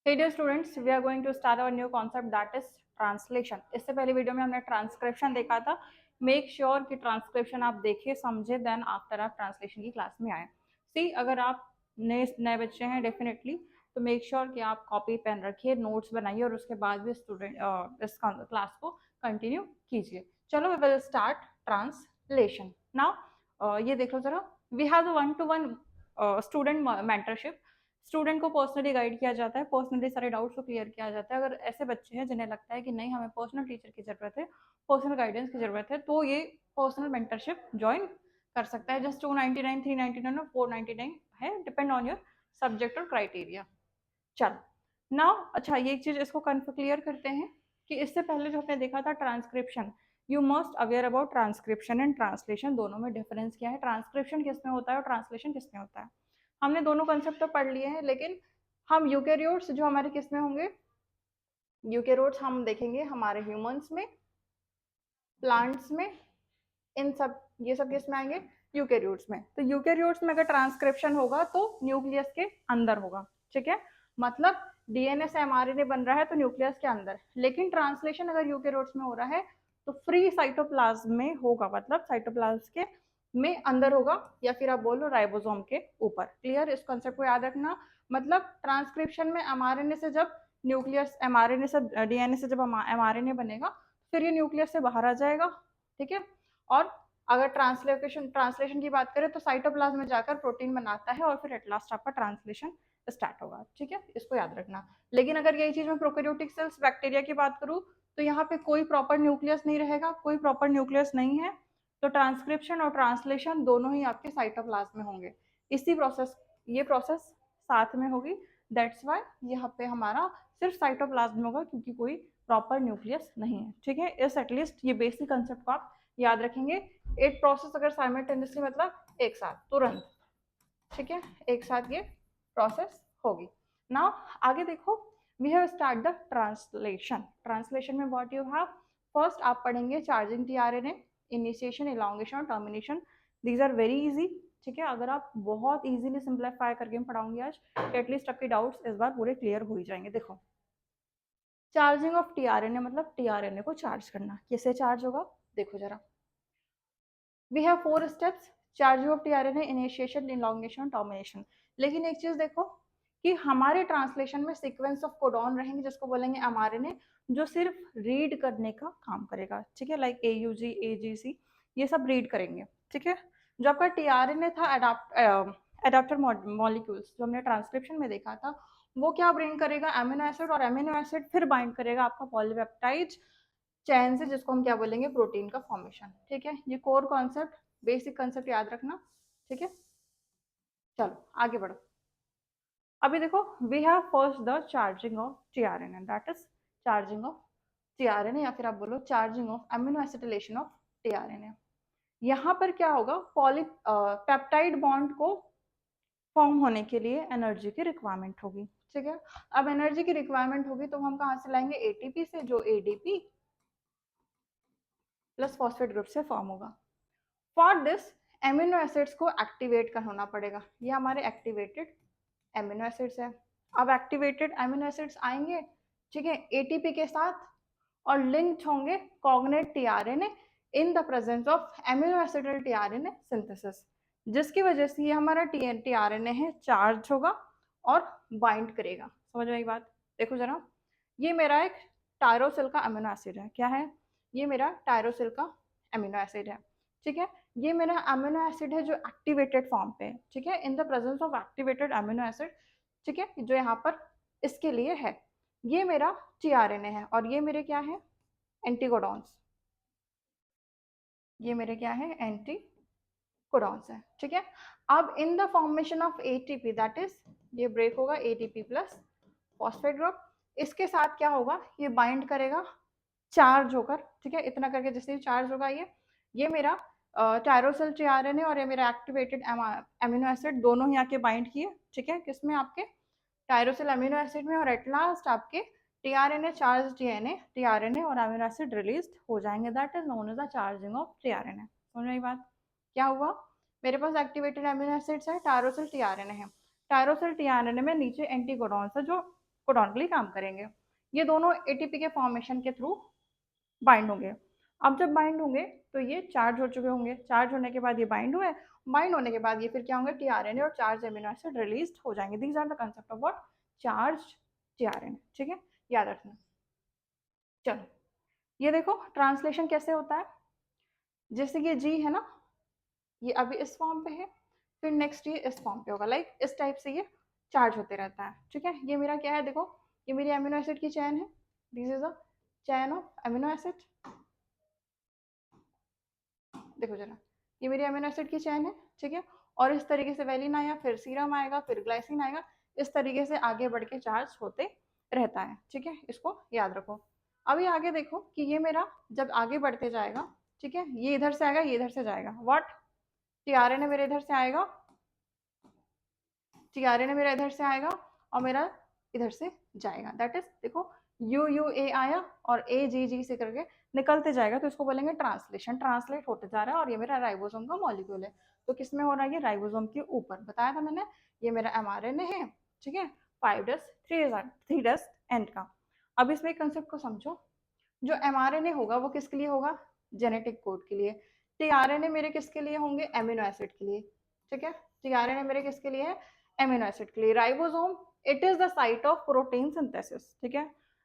Hey dear students, we are going to start our new concept that is translation. इससे पहले video में हमने transcription देखा था. मेक श्योर कि ट्रांसक्रिप्शन आप देखिए, समझे, देन आफ्टर आप ट्रांसलेशन की क्लास में आए. सी, अगर आप नए बच्चे हैं डेफिनेटली तो मेक श्योर कि आप कॉपी पेन रखिए, नोट्स बनाइए और उसके बाद भी स्टूडेंट इस क्लास को कंटिन्यू कीजिए. चलो, we will start translation now. ये देख लो जरा. We have the 1-to-1 student mentorship. Student को पर्सनली गाइड किया जाता है, पर्सनली सारे डाउट्स को क्लियर किया जाता है. अगर ऐसे बच्चे हैं जिन्हें लगता है कि नहीं, हमें पर्सनल टीचर की ज़रूरत है, पर्सनल गाइडेंस की ज़रूरत है, तो ये पर्सनल मेंटरशिप ज्वाइन कर सकता है. जस्ट 299, 399 और 499 है, डिपेंड ऑन योर सब्जेक्ट और क्राइटेरिया. चल नाउ, अच्छा, ये एक चीज़ इसको क्लियर करते हैं कि इससे पहले जो हमने देखा था transcription, you must aware about transcription and translation. दोनों में डिफरेंस क्या है, ट्रांसक्रिप्शन किस में होता है और ट्रांसलेशन किस में होता है. हमने दोनों कंसेप्ट तो पढ़ लिए हैं, लेकिन हम यूकेरियोट्स जो हमारे किस में होंगे, यूकेरियोट्स हम देखेंगे हमारे ह्यूमंस में, प्लांट्स में, इन सब, ये सब किस में आएंगे, यूकेरियोट्स में. तो यूकेरियोट्स में अगर ट्रांसक्रिप्शन होगा तो न्यूक्लियस के अंदर होगा. ठीक है, मतलब डीएनए से एमआरएनए बन रहा है तो न्यूक्लियस के अंदर. लेकिन ट्रांसलेशन अगर यूकेरियोट्स में हो रहा है तो फ्री साइटोप्लाज्म में होगा, मतलब साइटोप्लाज्म के में अंदर होगा, या फिर आप बोलो राइबोसोम के ऊपर. क्लियर, इस कॉन्सेप्ट को याद रखना. मतलब ट्रांसक्रिप्शन में एमआरएनए से जब न्यूक्लियस, एमआरएनए से डीएनए से जब एमआरएनए बनेगा, फिर ये न्यूक्लियस से बाहर आ जाएगा. ठीक है, और अगर ट्रांसलेशन की बात करें तो साइटोप्लाज्म में जाकर प्रोटीन बनाता है और फिर एट लास्ट आपका ट्रांसलेशन स्टार्ट होगा. ठीक है, इसको याद रखना. लेकिन अगर यही चीज मैं प्रोकैरियोटिक सेल्स, बैक्टीरिया की बात करूं, तो यहाँ पे कोई प्रॉपर न्यूक्लियस नहीं रहेगा, कोई प्रॉपर न्यूक्लियस नहीं है. तो ट्रांसक्रिप्शन और ट्रांसलेशन दोनों ही आपके साइटोप्लाज्म में होंगे. इसी प्रोसेस, ये प्रोसेस साथ में होगी. दैट्स वाई यहाँ पे हमारा सिर्फ साइटोप्लाज्म होगा, क्योंकि कोई प्रॉपर न्यूक्लियस नहीं है. ठीक है, इस एटलीस्ट ये बेसिक कंसेप्ट को आप याद रखेंगे. एक प्रोसेस अगर साइमल्टेनियसली मतलब एक साथ, तुरंत, ठीक है, एक साथ ये प्रोसेस होगी. नाउ आगे देखो, we have start the translation. Translation में व्हाट यू हैव, फर्स्ट आप पढ़ेंगे चार्जिंग टीआरएनए, इनिशिएशन, इलॉन्गेशन और termination. These are very easy. ठीक है, अगर आप बहुत इजीली सिंप्लीफाई करके पढ़ाऊंगी आज, एटलीस्ट आपके डाउट्स इस बार पूरे क्लियर हो ही जाएंगे. देखो, चार्जिंग ऑफ टीआरएनए मतलब टीआरएनए को चार्ज करना. कैसे चार्ज होगा, देखो जरा. We have 4 steps, charging of tRNA, initiation, elongation, termination. लेकिन एक चीज देखो कि हमारे ट्रांसलेशन में सीक्वेंस ऑफ कोडॉन रहेंगे, जिसको बोलेंगे एमआरएनए, जो सिर्फ रीड करने का काम करेगा. ठीक है, लाइक एयूजी, एजीसी, ये सब रीड करेंगे. ठीक है, जो आपका टीआरएनए था, एडाप्टर मॉलिक्यूल्स, जो हमने ट्रांसक्रिप्शन में देखा था, वो क्या ब्रिंग करेगा, एमिनो एसिड, और एमिनो एसिड फिर बाइंड करेगा आपका पॉलीपेप्टाइड चैन से, जिसको हम क्या बोलेंगे, प्रोटीन का फॉर्मेशन. ठीक है, ये कोर कॉन्सेप्ट, बेसिक कॉन्सेप्ट याद रखना. ठीक है, चलो आगे बढ़ो. अभी देखो, we have first the charging of tRNA, that is charging of tRNA, या फिर आप बोलो charging of amino acetylation of tRNA. यहाँ पर क्या होगा, पेप्टाइड बॉन्ड को फॉर्म होने के लिए एनर्जी की रिक्वायरमेंट होगी. ठीक है, अब एनर्जी की रिक्वायरमेंट होगी तो हम कहाँ से लाएंगे, एटीपी से, जो एडीपी प्लस फॉस्फेट ग्रुप से फॉर्म होगा. फॉर दिस एमिनो एसिड्स को एक्टिवेट कर होना पड़ेगा. ये हमारे एक्टिवेटेड एमिनो एसिड्स है. अब एक्टिवेटेड एमिनो एसिड्स आएंगे, ठीक है, एटीपी के साथ, और लिंक्ड होंगे cognate tRNA in the presence of amino एसिडल tRNA synthesis, जिसकी वजह से ये हमारा टीआरएनए है चार्ज होगा और बाइंड करेगा. समझ में आई बात. देखो जरा, ये मेरा एक टायरोसिल का अमीनो एसिड है. क्या है, ये मेरा टायरोसिल का अमीनो एसिड है. ठीक है, ये मेरा अमीनो एसिड है जो एक्टिवेटेड फॉर्म पे है. ठीक है, in the presence of activated amino acid. ठीक है, जो यहाँ पर इसके लिए है. ये मेरा टीआरएनए है और ये मेरे क्या है, एंटीकोडॉन्स. ये मेरे क्या है, एंटीकोडॉन्स है. ठीक है, अब in the formation of ATP, that is ये ब्रेक होगा, एटीपी प्लस फॉस्फेट ग्रुप, इसके साथ क्या होगा, ये बाइंड करेगा चार्ज होकर. ठीक है, इतना करके जैसे चार्ज होगा, ये मेरा टायरोसिल टीआरएनए और ये मेरा एक्टिवेटेड एमिनो एसिड दोनों ही आके बाइंड किए. ठीक है, किसमें, आपके टायरोसिल अमीनो एसिड में, और एट लास्ट आपके टीआरएनए चार्ज टीआरएनए और अमीनो एसिड रिलीज हो जाएंगे. That is known as the charging of tRNA. समझ में बात. क्या हुआ, मेरे पास एक्टिवेटेड अमीनो एसिड्स है, टायरोसिल टीआरएनए है. टायरोसिल टीआरएनए में नीचे एंटीकोडॉन्स है जो कोडॉन के लिए काम करेंगे। ये दोनों एटीपी के फॉर्मेशन के थ्रू बाइंड होंगे। अब जब बाइंड होंगे तो ये चार्ज हो चुके होंगे, चार्ज होने के बाद ये बाइंड हुए, बाइंड होने के बाद ये फिर क्या होंगे, टीआरएनए और चार्ज एमिनो एसिड रिलीज हो जाएंगे। These are the concept of what, charge tRNA. ठीक है, याद रखना। चलो ये देखो ट्रांसलेशन कैसे होता है। जैसे ये जी है ना, ये अभी इस फॉर्म पे है, फिर नेक्स्ट ये इस फॉर्म पे होगा, लाइक इस टाइप से ये चार्ज होते रहता है। ठीक है, ये मेरा क्या है, देखो ये मेरी अमीनो एसिड की चैन है, this is a chain of amino acid. देखो जरा, ये मेरी अमीनो एसिड की चैन है। ठीक है, और इस तरीके से वेलिन आया, फिर सीरम आएगा, फिर ग्लाइसिन आएगा, इस तरीके से आगे बढ़ के चार्ज होते रहता है। ठीक है, इसको याद रखो। अभी आगे देखो कि ये मेरा जब आगे बढ़ते जाएगा, ठीक है, ये इधर से आएगा, ये इधर से जाएगा, व्हाट, टीआरएनए मेरे इधर से आएगा, टीआरएनए मेरा इधर से आएगा और मेरा इधर से जाएगा। दैट इज, देखो यू यू ए आया और ए जी जी से करके निकलते जाएगा, तो इसको बोलेंगे ट्रांसलेशन। ट्रांसलेट होते जा रहा है और ये मेरा राइबोसोम का मॉलिक्यूल है। तो किस में हो रहा है, ये राइबोसोम के ऊपर, बताया था मैंने। ये मेरा एमआरएनए है, ठीक है, 5' 3' एंड का। अब इसमें कंसेप्ट को समझो, जो एमआरएनए होगा वो किसके लिए होगा, जेनेटिक कोड के लिए। टीआरएनए मेरे किसके लिए होंगे, एमिनो एसिड के लिए। ठीक है, टीआरएनए मेरे किसके लिए है, एमिनो एसिड के लिए। Ribosome it is the site of protein synthesis. ठीक है,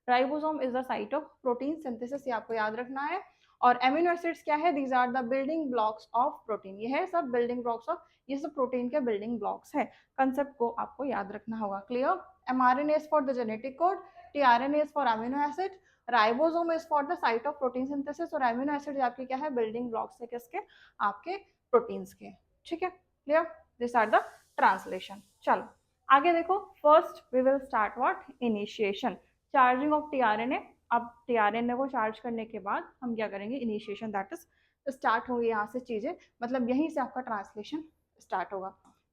ribosome is the site of protein synthesis, ये आपको याद रखना है। और एमिनो एसिड्स क्या है, these are the building blocks of protein. ये है सब बिल्डिंग ब्लॉक्स ऑफ, ये सब प्रोटीन के बिल्डिंग ब्लॉक्स है। कंसेप्ट को आपको याद रखना होगा। Clear, mRNA is for the genetic code, tRNA is for amino acid, ribosome is for the site of protein synthesis, और अमीनो एसिड आपके क्या है, बिल्डिंग ब्लॉक्स है किसके, आपके प्रोटीन्स के। ठीक है, clear, this are the translation. चलो आगे देखो, first we will start what, initiation, charging of tRNA. अब टीआरएनए को चार्ज करने के बाद हम क्या करेंगे, इनिशिएशन, दैट इज स्टार्ट होगी यहाँ से चीजें, मतलब यहीं से आपका ट्रांसलेशन स्टार्ट होगा।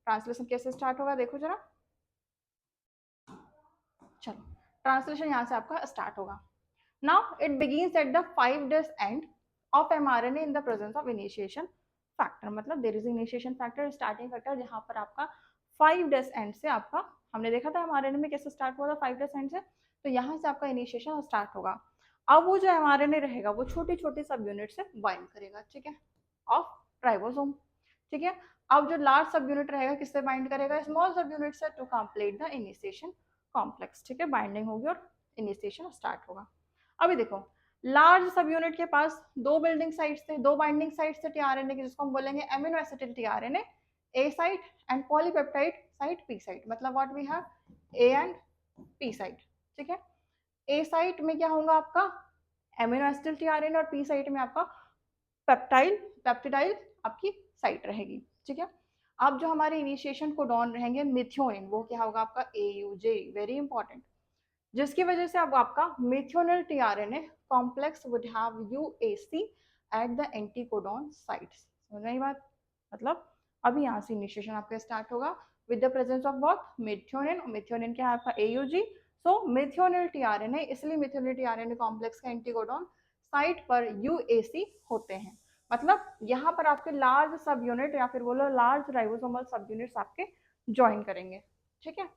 ट्रांसलेशन कैसे स्टार्ट होगा देखो जरा, चलो ट्रांसलेशन यहाँ से आपका स्टार्ट होगा। Now it begins at the 5' end of mRNA in the presence of initiation factor। मतलब there is initiation factor, starting factor, जहाँ पर आपका 5' end से आपका, हमने देखा था mRNA में कैसे स्टार्ट हुआ था 5' end से, तो यहाँ से आपका इनिशिएशन स्टार्ट होगा। अब वो जो mRNA रहेगा वो छोटी छोटी सब यूनिट से बाइंड करेगा, ठीक है, ऑफ राइबोसोम। ठीक है, अब जो लार्ज सब यूनिट रहेगा किससे बाइंड करेगा, स्मॉल सब यूनिट से, to complete the initiation complex. ठीक है, बाइंडिंग होगी और इनिशिएशन स्टार्ट होगा। अभी देखो, लार्ज सब यूनिट के पास दो बिल्डिंग साइट्स थे, दो बाइंडिंग साइट्स थे टीआरएनए की, जिसको हम बोलेंगे amino acetyl tRNA, A site and polypeptide site P site. मतलब what we have, A and P site. ठीक है, ए साइट में क्या होगा आपका एमिनो एसिटिल टीआरएनए और पी साइट में आपका पेप्टिडाइल आपकी साइट रहेगी। ठीक है, अब जो हमारे इनिशिएशन कोडॉन रहेंगे मिथ्योनिन, वो क्या होगा आपका AUG, वेरी इंपॉर्टेंट, जिसकी वजह से अब आपका methionyl tRNA complex would have UAC at the anticodon sites. समझ रही बात, मतलब अभी यहाँ से इनिशिएशन आपका स्टार्ट होगा with the presence of what, methionine. Methionine क्या है आपका AUG। सो मिथ्योनिल टीआरएनए, इसलिए मिथ्योनिल टीआरएनए कॉम्प्लेक्स का एंटीकोडॉन साइट पर UAC होते हैं। मतलब यहाँ पर आपके लार्ज सब यूनिट या फिर बोलो लार्ज राइबोसोमल सब यूनिट्स आपके ज्वाइन करेंगे। ठीक है,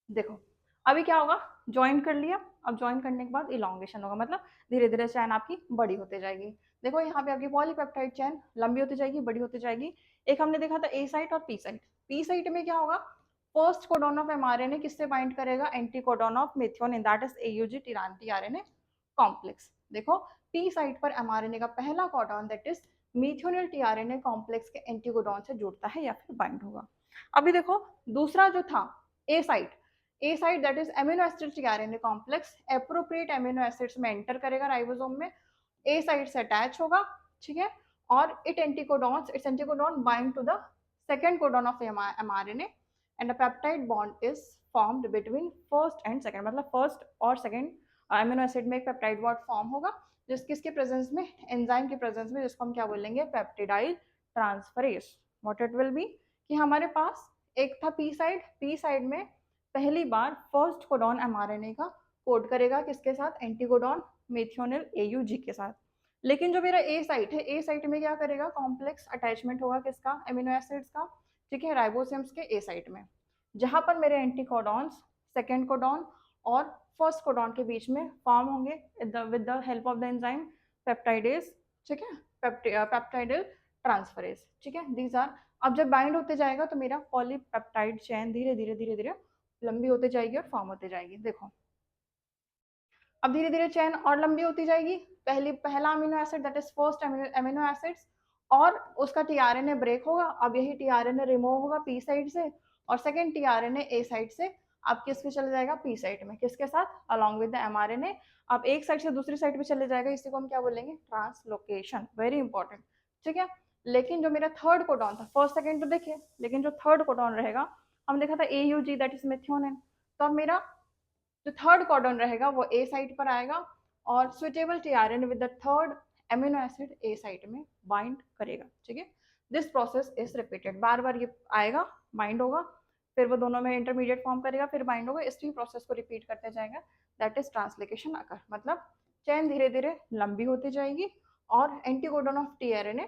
देखो अभी क्या होगा, ज्वाइन कर लिया, अब ज्वाइन करने के बाद इलॉन्गेशन होगा, मतलब धीरे धीरे चैन आपकी बड़ी होते जाएगी। देखो यहाँ पे आपकी पॉलीपेप्टाइड चैन लंबी होती जाएगी, बड़ी होती जाएगी। एक हमने देखा था ए साइट और पी साइट। पी साइट में क्या होगा, फर्स्ट कोडॉन ऑफ एमआरएनए किससे बाइंड करेगा, anti codon of methionine, that is AUG tRNA complex. देखो पी साइट पर एमआरएनए का पहला codon that is methionyl tRNA complex के एंटी कोडॉन से जुड़ता है या फिर बाइंड होगा। अभी देखो दूसरा जो था A site, A site that is amino acid tRNA complex appropriate amino acids में एंटर करेगा राइबोसोम में, ए साइट से अटैच होगा। ठीक है, और its anticodon bind to the second codon of mRNA and a peptide bond is formed between first and second. मतलब first और सेकंड एमिनो एसिड में एक पेप्टाइड बॉन्ड फॉर्म होगा, जिस किसके प्रेजेंस में, एंजाइम के प्रेजेंस में, जिसको हम क्या बोलेंगे, peptidyl transferase. What it will B, कि हमारे पास एक था पी साइड में पहली बार फर्स्ट कोडॉन एमआरएनए का कोड करेगा किसके साथ, एंटीकोडॉन मिथ्योनिल AUG के साथ। लेकिन जो मेरा ए साइट है, ए साइट में क्या करेगा, कॉम्प्लेक्स अटैचमेंट होगा किसका, एमिनो एसिड्स का। ठीक है, राइबोसोम्स के ए साइट में, जहां पर मेरे एंटीकोडॉन्स सेकेंड कोडॉन और फर्स्ट कोडॉन के बीच में फॉर्म होंगे with the help of the enzyme peptidase, ठीक है, पेप्टाइडल ट्रांसफरेज, ठीक है, दीज आर। अब जब बाइंड होते जाएगा तो मेरा पॉलीपेप्टाइड चेन धीरे धीरे धीरे धीरे लंबी होती जाएगी और फॉर्म होती जाएगी। देखो अब धीरे धीरे चेन और लंबी होती जाएगी। पहला amino acid that is first amino acids, और उसका टीआरएनए ब्रेक होगा। अब यही टीआरएनए रिमूव होगा पी साइड से, और सेकेंड टीआरएनए ए साइड से अब किसके चले जाएगा, पी साइड में, किसके साथ, अलॉन्ग विद द एमआरएनए। अब एक साइड से दूसरी साइड पे चले जाएगा, इसी को हम क्या बोलेंगे, ट्रांसलोकेशन, वेरी इंपॉर्टेंट, ठीक है। लेकिन जो मेरा थर्ड कोडॉन था, फर्स्ट सेकेंड तो देखिए, लेकिन जो थर्ड कोडॉन रहेगा, हम देखा था AUG दैट इज मेथियोनिन, तो अब मेरा जो थर्ड कोडॉन रहेगा वो ए साइट पर आएगा और suitable tRNA with the third amino acid A site में बाइंड करेगा, ठीक है। दिस प्रोसेस इज रिपीटेड, बार बार ये आएगा, बाइंड होगा, फिर वो दोनों में इंटरमीडिएट फॉर्म करेगा, फिर बाइंड होगा, इसी प्रोसेस को रिपीट करते जाएगा, दैट इज ट्रांसलोकेशन अकर। मतलब चेन धीरे धीरे लंबी होती जाएगी और anti codon of tRNA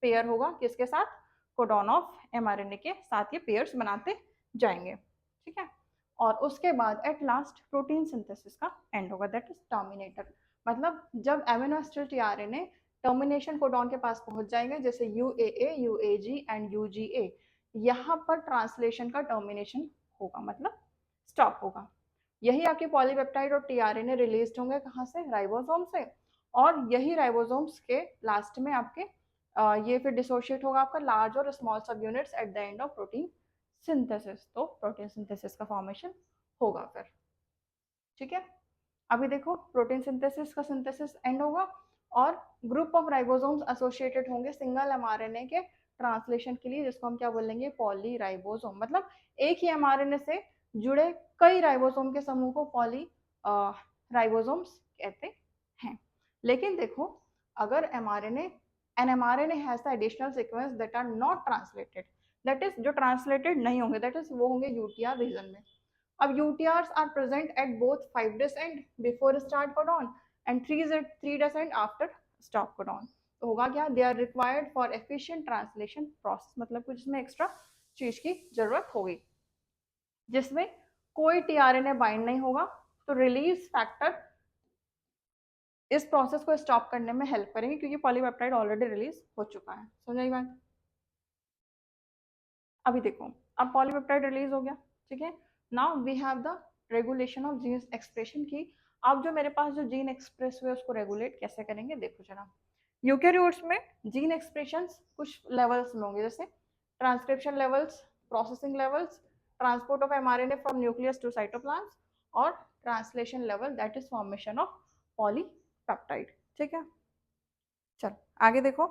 pair होगा किसके साथ, कोडॉन ऑफ एमआरएनए के साथ, ये पेयर्स बनाते जाएंगे, ठीक है। और उसके बाद एट लास्ट प्रोटीन सिंथेसिस का एंड होगा, दैट इज टर्मिनेटर। मतलब जब amino acid tRNA termination codon के पास पहुंच जाएंगे, जैसे UAA, UAG एंड UGA, यहाँ पर ट्रांसलेशन का टर्मिनेशन होगा, मतलब स्टॉप होगा। यही आपके पॉलीपेप्टाइड और टीआरएनए रिलीज होंगे कहाँ से, राइबोसोम से, और यही राइबोसोम्स के लास्ट में आपके ये फिर डिसोशिएट होगा आपका लार्ज और स्मॉल सब units at the end of protein synthesis, तो प्रोटीन सिंथेसिस का फॉर्मेशन होगा फिर, ठीक है। अभी देखो प्रोटीन सिंथेसिस का सिंथेसिस एंड होगा और ग्रुप ऑफ राइबोसोम्स एसोसिएटेड होंगे सिंगल एमआरएनए के ट्रांसलेशन के लिए, जिसको हम क्या बोलेंगे, पॉलीराइबोसोम। मतलब एक ही एमआरएनए से जुड़े कई राइबोसोम के समूह को पॉली राइबोसोम्स कहते हैं। लेकिन देखो अगर an mRNA has the additional sequence that are not translated, that is जो ट्रांसलेटेड नहीं होंगे, दैट इज वो होंगे यूटीआर रीजन में। अब UTRs are present at both 5 days end before start codon end 3 days end after stop codon. तो होगा क्या, they are required for efficient translation process, मतलब कुछ इसमें एक्स्ट्रा चीज की जरूरत होगी, जिसमें कोई टीआरएनए बाइंड नहीं होगा, तो रिलीज फैक्टर इस प्रोसेस को स्टॉप करने में हेल्प करेंगे, क्योंकि पॉलीपेप्टाइड ऑलरेडी रिलीज हो चुका है। समझाई बात। अभी देखो अब पॉलीपेप्टाइड रिलीज हो गया, ठीक है। Now we have the regulation of gene expression की। अब जो मेरे पास जो जीन एक्सप्रेस हुए उसको रेगुलेट कैसे करेंगे, देखो जरा। यूकेरियोट्स में जीन एक्सप्रेशन कुछ लेवल्स में होंगे, जैसे transcription levels, processing levels, transport of mRNA from nucleus to cytoplasm, और translation level that is formation of polypeptide, ठीक है। चलो आगे देखो,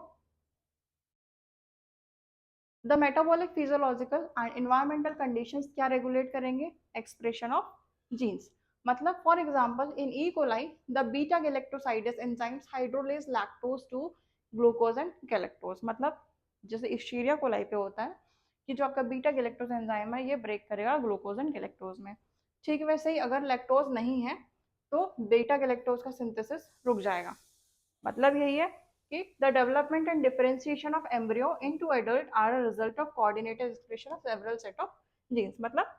the metabolic physiological and environmental conditions क्या रेगुलेट करेंगे, एक्सप्रेशन ऑफ जीन्स। मतलब for example in E coli the beta galactosidase enzymes hydrolyse lactose to glucose and galactose. मतलब जैसे इश्चीरिया कोलाई पे होता है कि जो आपका बीटा गैलेक्टोज एंजाइम है ये ब्रेक करेगा ग्लूकोज एंड गैलेक्टोज में, ठीक वैसे ही अगर लैक्टोज नहीं है तो बीटा गैलेक्टोज का सिंथेसिस रुक जाएगा। मतलब यही है कि the development and differentiation of embryo into adult are a result of coordinated expression of several set of genes। मतलब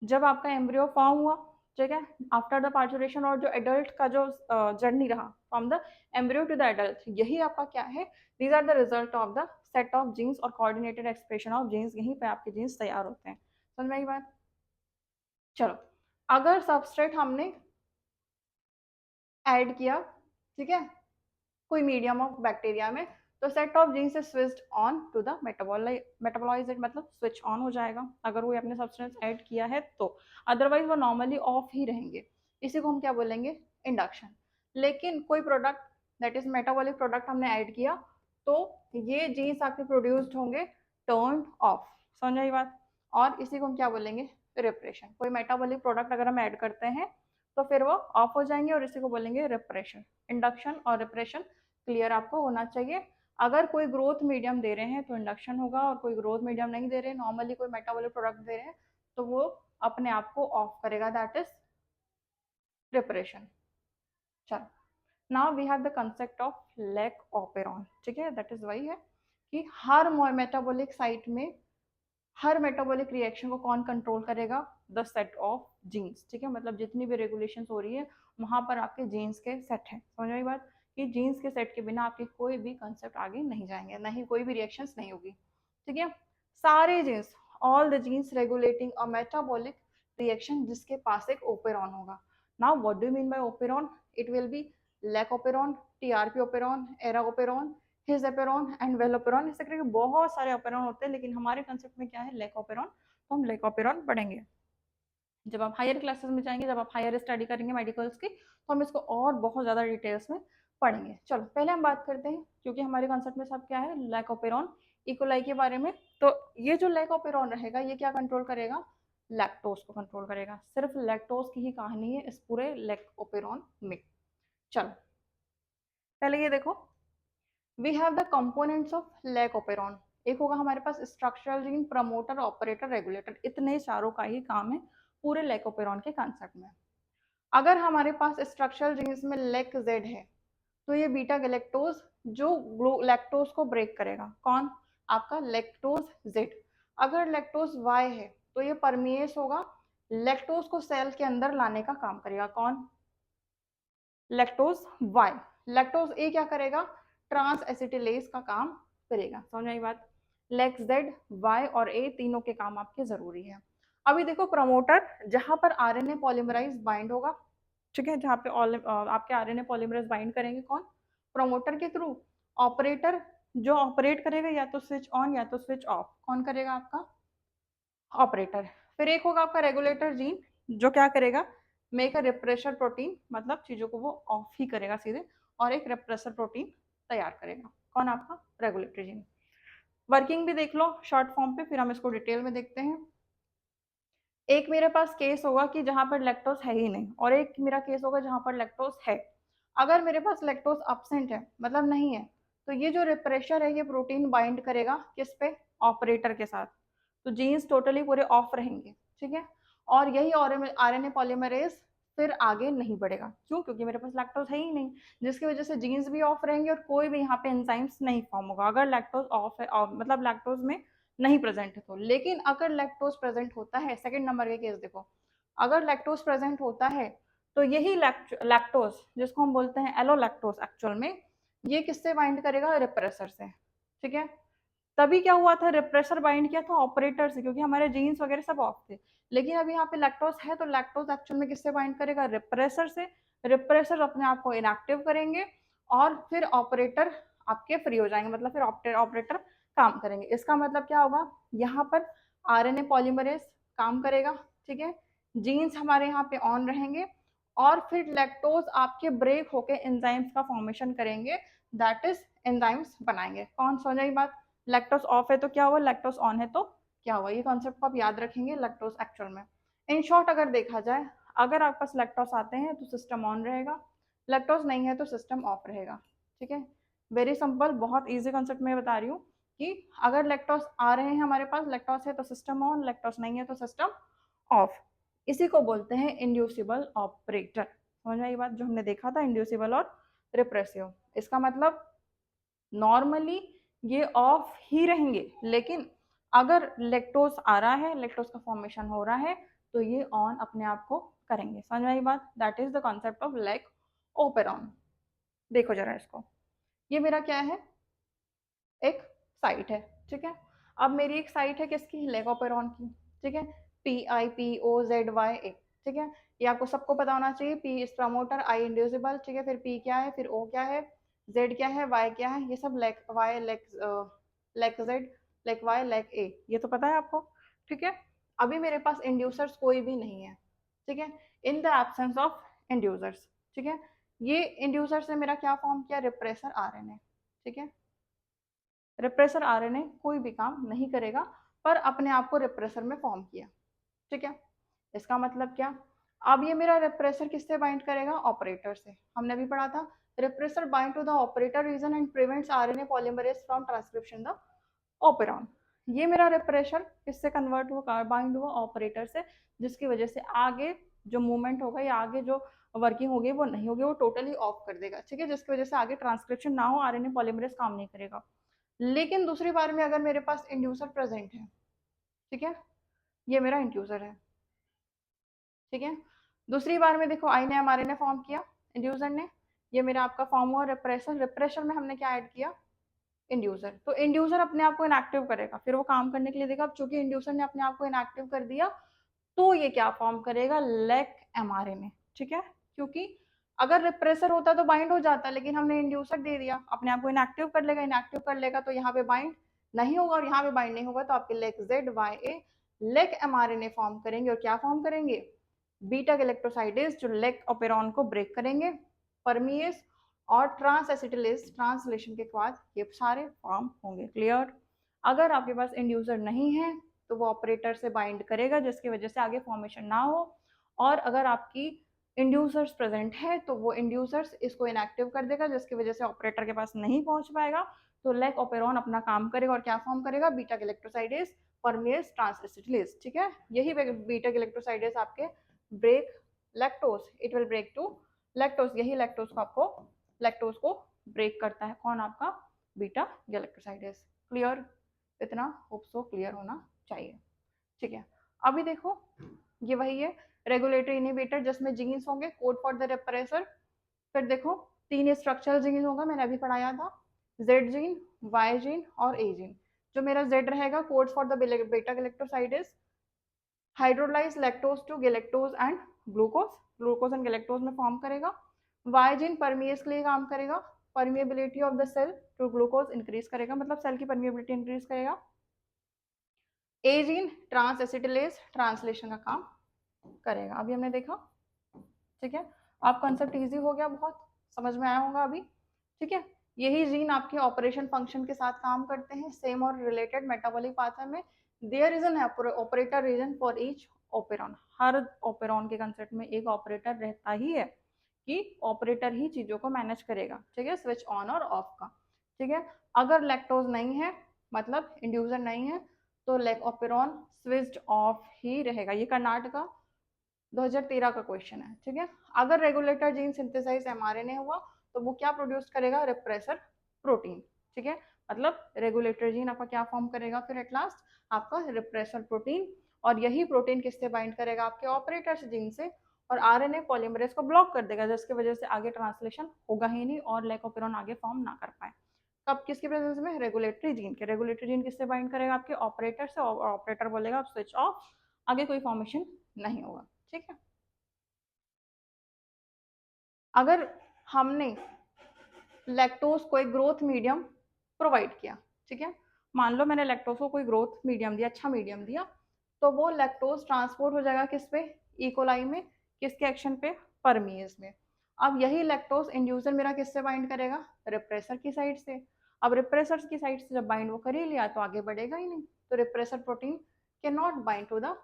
जब आपका एम्ब्रियो फॉर्म हुआ, ठीक है, आफ्टर द पार्चुरेशन, और जो एडल्ट का जो जर्नी रहा from the embryo to the adult, यही आपका क्या है, these are the result of the set of genes और कोऑर्डिनेटेड एक्सप्रेशन ऑफ जीन्स, यहीं पे आपके जीन्स तैयार होते हैं। समझ में आई बात। चलो अगर सबस्ट्रेट हमने ऐड किया, ठीक है, कोई मीडियम ऑफ बैक्टीरिया में, तो set of genes is switched on to the metabolized, मतलब स्विच ऑन हो जाएगा अगर वो अपने सब्सटेंस ऐड किया है तो, अदरवाइज वो नॉर्मली ऑफ ही रहेंगे। इसी को हम क्या बोलेंगे, इंडक्शन। लेकिन कोई product that is metabolic product हमने ऐड किया तो ये जीन्स आपके प्रोड्यूस्ड होंगे टर्न ऑफ। समझ आई बात। और इसी को हम क्या बोलेंगे, रिप्रेशन। कोई मेटाबॉलिक प्रोडक्ट अगर हम ऐड करते हैं तो फिर वो ऑफ हो जाएंगे और इसी को बोलेंगे रिप्रेशन। इंडक्शन और रिप्रेशन क्लियर आपको होना चाहिए। अगर कोई ग्रोथ मीडियम दे रहे हैं तो इंडक्शन होगा, और कोई ग्रोथ मीडियम नहीं दे रहे, नॉर्मली कोई मेटाबॉलिक प्रोडक्ट दे रहे हैं तो वो अपने आप को ऑफ करेगा, दैट इज रिप्रेशन। चलो now we have the concept of lac operon, ठीक है, दैट इज वही है कि हर मेटाबॉलिक साइट में हर मेटाबॉलिक रिएक्शन को कौन कंट्रोल करेगा, द सेट ऑफ जीन्स, ठीक है, मतलब जितनी भी रेगुलेशंस हो रही है वहां पर आपके जीन्स के सेट हैं। समझ आई बात, कि जीन्स के सेट के बिना आपके कोई भी कंसेप्ट आगे नहीं जाएंगे, ना ही कोई भी रिएक्शंस नहीं होगी, ठीक है। सारे genes, all the genes regulating a metabolic reaction जिसके पास एक ओपेरॉन होगा। Now what do you mean by operon? It will be lac operon, TRP operon, ara operon, his operon and well operon. इस तरह के बहुत सारे ओपेरॉन होते हैं, लेकिन हमारे कंसेप्ट में क्या है, लैक ओपेरॉन, तो हम लैक ओपेरॉन पढ़ेंगे। जब आप हायर क्लासेस में जाएंगे, जब आप हायर स्टडी करेंगे मेडिकल्स की, तो हम इसको और बहुत ज़्यादा डिटेल्स में पढ़ेंगे। चलो पहले हम बात करते हैं, क्योंकि हमारे कॉन्सेप्ट में सब क्या है, लैकोपेरॉन इकोलाई के बारे में। तो ये जो लैकोपेरॉन रहेगा ये क्या कंट्रोल करेगा, लैक्टोज को कंट्रोल करेगा। सिर्फ लैक्टोज की ही कहानी है इस पूरे लैकोपेरॉन में। चलो पहले ये देखो, we have the components of lac operon. एक होगा हमारे पास structural gene, promoter, operator, regulator, इतने चारों का ही काम है पूरे लैकोपेरॉन के कॉन्सेप्ट में। अगर हमारे पास स्ट्रक्चरल जीन्स में लेक जेड है तो ये बीटा गैलेक्टोज जो लैक्टोज को ब्रेक करेगा, कौन, आपका लैक्टोज जेड। अगर लैक्टोज वाई है तो ये परमिएस होगा, लैक्टोज को सेल के अंदर लाने का काम करेगा, कौन, लैक्टोज वाई। लैक्टोज ए क्या करेगा, ट्रांस एसिटिलेज का काम करेगा। समझ आई बात, लेक्स जेड, वाई और ए तीनों के काम आपके जरूरी है। अभी देखो प्रमोटर, जहां पर आरएनए पॉलीमराइज बाइंड होगा, ठीक है, जहाँ पे आपके आरएनए पॉलीमरेज बाइंड करेंगे, कौन, प्रमोटर के थ्रू। ऑपरेटर जो ऑपरेट करेगा या तो स्विच ऑन या तो स्विच ऑफ, कौन करेगा, आपका ऑपरेटर। फिर एक होगा आपका रेगुलेटर जीन, जो क्या करेगा, मेक अ रिप्रेशर प्रोटीन, मतलब चीजों को वो ऑफ ही करेगा सीधे, और एक रिप्रेशर प्रोटीन तैयार करेगा, कौन, आपका रेगुलेटरी जीन। वर्किंग भी देख लो शॉर्ट फॉर्म पे, फिर हम इसको डिटेल में देखते हैं। एक मेरे पास केस होगा कि जहां पर लैक्टोज है ही नहीं, और एक मेरा केस होगा जहां पर लैक्टोज है। अगर मेरे पास लैक्टोज एब्सेंट है, मतलब नहीं है, तो ये जो रिप्रेशर है ये प्रोटीन बाइंड करेगा किस पे, ऑपरेटर के साथ। तो जीन्स टोटली पूरे ऑफ रहेंगे, ठीक है। और यही आरएनए पॉलीमरेज फिर आगे नहीं बढ़ेगा, क्यों, क्योंकि मेरे पास लैक्टोज है ही नहीं, जिसकी वजह से जीन्स भी ऑफ रहेंगे और कोई भी यहाँ पे एंजाइम्स नहीं फॉर्म होगा अगर लैक्टोज ऑफ है, मतलब लैक्टोज में नहीं प्रेजेंट है तो। लेकिन अगर लैक्टोज प्रेजेंट होता है, सेकंड नंबर के केस देखो, अगर लैक्टोज प्रेजेंट होता है तो यही लैक्टोज जिसको हम बोलते हैं एलोलैक्टोज, एक्चुअल में ये किससे बाइंड करेगा, रिप्रेसर से, ठीक है। तभी क्या हुआ था, रिप्रेसर बाइंड किया था ऑपरेटर से, क्योंकि हमारे जीन्स वगैरह सब ऑफ थे। लेकिन अभी यहाँ पे लैक्टोज है तो लैक्टोज एक्चुअल में किससे बाइंड करेगा, रिप्रेसर से। रिप्रेसर अपने आप को इनएक्टिव करेंगे और फिर ऑपरेटर आपके फ्री हो जाएंगे, मतलब फिर ऑपरेटर काम करेंगे। इसका मतलब क्या होगा, यहाँ पर आरएनए पॉलीमरेज काम करेगा, ठीक है, जीन्स हमारे यहाँ पे ऑन रहेंगे, और फिर लैक्टोज आपके ब्रेक होके एंजाइम्स का फॉर्मेशन करेंगे, दैट इज एंजाइम्स बनाएंगे, कौन, समझ आई बात। लैक्टोज ऑफ है तो क्या हुआ, लैक्टोज ऑन है तो क्या हुआ, ये कॉन्सेप्ट को आप याद रखेंगे लैक्टोज एक्चुअल में। इन शॉर्ट अगर देखा जाए, अगर आपके पास लैक्टोज आते हैं तो सिस्टम ऑन रहेगा, लैक्टोज नहीं है तो सिस्टम ऑफ रहेगा, ठीक है। वेरी सिंपल, बहुत ईजी कॉन्सेप्ट में बता रही हूँ कि अगर लैक्टोज आ रहे हैं हमारे पास, लैक्टोज है तो सिस्टम ऑन, लैक्टोज नहीं है तो सिस्टम ऑफ। इसी को बोलते हैं इंड्यूसिबल ऑपरेटर। समझ में ये बात, जो हमने देखा था इंड्यूसिबल और रिप्रेसिव। इसका मतलब नॉर्मली ये ऑफ ही रहेंगे, लेकिन अगर लैक्टोज आ रहा है, लैक्टोज का फॉर्मेशन हो रहा है, तो ये ऑन अपने आप को करेंगे। समझ में आई बात, that is the concept of lac operon. देखो जरा इसको, ये मेरा क्या है, एक साइट है, ठीक है। अब मेरी एक साइट है किसकी, लेगोपेरॉन की, ठीक है, PIPOZY, ठीक है। ये आपको सबको पता होना चाहिए, P is promoter, I inducible, ठीक है, फिर P क्या है, फिर O क्या है, Z क्या है, Y क्या है, ये सब lake Y lake Z lake Y lake A, ये तो पता है आपको, ठीक है। अभी मेरे पास इंड्यूसर्स कोई भी नहीं है, ठीक है, in the absence of inducers, ठीक है। ये इंड्यूसर से मेरा क्या फॉर्म किया, रिप्रेसर आरएनए, ठीक है। रिप्रेसर आरएनए कोई भी काम नहीं करेगा, पर अपने आप को रिप्रेसर में फॉर्म किया, ठीक है। इसका मतलब क्या, अब ये मेरा रिप्रेसर किससे बाइंड करेगा, ऑपरेटर से। हमने भी पढ़ा था, repressor bind to the operator region and prevents RNA polymerase from transcription the operon. ये मेरा रिप्रेशर किससे कन्वर्ट हुआ, बाइंड हुआ ऑपरेटर से, जिसकी वजह से आगे जो मूवमेंट होगा या आगे जो वर्किंग होगी वो नहीं होगी, वो टोटली ऑफ कर देगा, ठीक है, जिसकी वजह से आगे ट्रांसक्रिप्शन ना हो, आरएनए पॉलीमरेज काम नहीं करेगा। लेकिन दूसरी बार में अगर मेरे पास इंड्यूसर प्रेजेंट है, ठीक है, ये मेरा इंड्यूसर है, ठीक है। दूसरी बार में देखो आई ने mRNA फॉर्म किया इंड्यूसर ने, ये मेरा आपका फॉर्म हुआ रिप्रेसर, रिप्रेसर में हमने क्या ऐड किया, इंड्यूसर। तो इंड्यूसर अपने आप को इनएक्टिव करेगा, फिर वो काम करने के लिए देगा। अब चूंकि इंड्यूसर ने अपने आप को इनएक्टिव कर दिया तो ये क्या फॉर्म करेगा, लेक mRNA। ठीक है, क्योंकि अगर रिप्रेसर होता तो बाइंड हो जाता, लेकिन हमने इंड्यूसर दे दिया, अपने आप को इनएक्टिव कर लेगा, इनएक्टिव कर लेगा तो यहाँ पे बाइंड नहीं होगा और यहाँ पे बाइंड नहीं होगा, तो आपके lake ZYA lake mRNA form करेंगे। और क्या फॉर्म करेंगे, बीटा गैलेक्टोसाइडेज जो लेक ऑपेरॉन को ब्रेक करेंगे, परमिएस और ट्रांस एसिटिलेज ट्रांसलेशन के बाद ये सारे फॉर्म होंगे। क्लियर। अगर आपके पास इंड्यूसर नहीं है तो वो ऑपरेटर से बाइंड करेगा जिसकी वजह से आगे फॉर्मेशन ना हो, और अगर आपकी इंड्यूसर्स प्रेजेंट है तो वो इंड्यूसर्स इसको इनएक्टिव कर देगा जिसकी वजह से ऑपरेटर के पास नहीं पहुंच पाएगा। तो लेक ऑपेरॉन अपना काम करेगा और क्या फॉर्म करेगा, beta galactosidase permease trans acetylase. ठीक है, यही बीटा गैलेक्टोसाइडेज आपके break lactose, it will break to lactose, यही लैक्टोज को आपको लैक्टोज को ब्रेक करता है, कौन, आपका बीटा गैलेक्टोसाइडेज। क्लियर, इतना होप सो क्लियर होना चाहिए। ठीक है, अभी देखो ये वही है रेगुलेटरी इनहिबिटर जिसमें जीन्स होंगे कोड फॉर द रेप्रेसर। फिर देखो 3 स्ट्रक्चरल जीन होगा, मैंने अभी पढ़ाया था, जेड जीन, वाई जीन और ए जीन। जो मेरा जेड रहेगा code for the beta galactosidase hydrolyse lactose to galactose and glucose, glucose and galactose में फॉर्म करेगा। वाई जीन परमिएज के लिए काम करेगा, permeability of the cell to glucose increase करेगा, मतलब सेल की परमिएबिलिटी इंक्रीज करेगा। A gene trans acetylase translation का काम करेगा, अभी हमने देखा। ठीक है, आप कंसेप्ट इजी हो गया, बहुत समझ में आया होगा अभी। ठीक है, यही जीन आपके ऑपरेशन फंक्शन के साथ काम करते हैं, सेम और रिलेटेड मेटाबॉलिक पाथवे में। There is an operator region for each operon, हर ऑपेरॉन के कंसेप्ट में एक ऑपरेटर रहता ही है कि ऑपरेटर ही चीजों को मैनेज करेगा। ठीक है, स्विच ऑन और ऑफ का। ठीक है, अगर लैक्टोज नहीं है मतलब इंड्यूसर नहीं है तो लेक ऑपेरॉन स्विच्ड ऑफ ही रहेगा। ये कर्नाटका 2013 का क्वेश्चन है। ठीक है, अगर रेगुलेटर जीन सिंथेसाइज mRNA हुआ तो वो क्या प्रोड्यूस करेगा, रिप्रेसर प्रोटीन। ठीक है, मतलब रेगुलेटर जीन आपका क्या फॉर्म करेगा फिर एट लास्ट, आपका रिप्रेसर प्रोटीन। और यही प्रोटीन किससे बाइंड करेगा, आपके ऑपरेटर जीन से, और आरएनए पॉलीमरेज को ब्लॉक कर देगा जिसकी वजह से आगे ट्रांसलेशन होगा ही नहीं और लाइकोपेरॉन आगे फॉर्म ना कर पाए। कब, किसके प्रेजेंस में, रेगुलेटरी जीन के। रेगुलेटरी जीन किससे बाइंड करेगा, आपके ऑपरेटर से, और ऑपरेटर बोलेगा आप स्विच ऑफ, आगे कोई फॉर्मेशन नहीं होगा। ठीक है, अगर हमने लैक्टोज को एक ग्रोथ मीडियम प्रोवाइड किया, ठीक है, मान लो मैंने लैक्टोज को कोई ग्रोथ मीडियम दिया, अच्छा मीडियम दिया, तो वो लैक्टोज ट्रांसपोर्ट हो जाएगा किस पे, इकोलाई में, किसके एक्शन पे, परमीज में। अब यही लैक्टोज इंड्यूसर मेरा किससे बाइंड करेगा, रिप्रेसर की साइड से। अब रिप्रेसर की साइड से जब बाइंड वो कर ही लिया तो आगे बढ़ेगा ही नहीं, तो repressor protein can not bind to the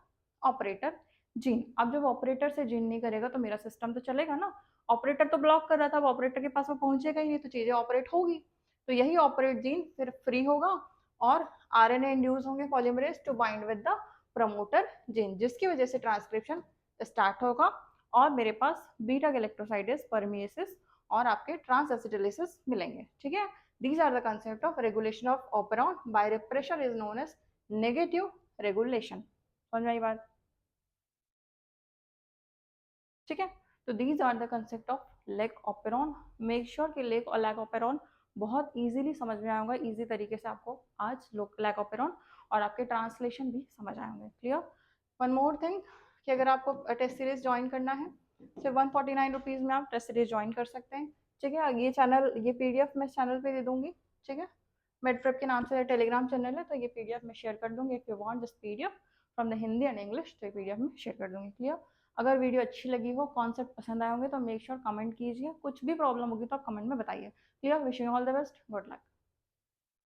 operator gene. अब जब ऑपरेटर से जीन नहीं करेगा तो मेरा सिस्टम तो चलेगा ना, ऑपरेटर तो ब्लॉक कर रहा था, अब ऑपरेटर के पास वो पहुंचेगा ही नहीं तो चीजें ऑपरेट होगी। तो यही ऑपरेट जीन फिर फ्री होगा और आरएनए इंड्यूस होंगे polymerase to bind with the promoter gene, जिसकी वजह से ट्रांसक्रिप्शन स्टार्ट होगा और मेरे पास बीटा गैलेक्टोसाइडेज परमिएसिस और आपके ट्रांस एसिटिलिसिस मिलेंगे। ठीक है, these are the concept of regulation of operon by repressor is known as negative regulation। समझ में आई बात? ठीक है, तो these are the concept of lac operon. Make sure कि लेक और लैक ऑपेरॉन बहुत इजीली समझ में आएगा, इजी तरीके से आपको आज लैक ऑपेरॉन और आपके ट्रांसलेशन भी समझ आए होंगे। क्लियर। वन मोर थिंग कि अगर आपको टेस्ट सीरीज ज्वाइन करना है सिर्फ 149 रुपीज़ में आप टेस्ट सीरीज ज्वाइन कर सकते हैं। ठीक है, ये चैनल, ये पीडीएफ मैं चैनल पे दे दूंगी। ठीक है, मेडप्रेप के नाम से टेलीग्राम चैनल है तो ये पीडीएफ मैं शेयर कर दूंगी। If you want this PDF from the Hindi and English तो ये पीडीएफ में शेयर कर दूंगी। क्लियर। अगर वीडियो अच्छी लगी हो, कॉन्सेप्ट पसंद आए होंगे तो मेक श्योर कमेंट कीजिए, कुछ भी प्रॉब्लम होगी तो आप कमेंट में बताइए। Clear. Wishing all the best, good luck.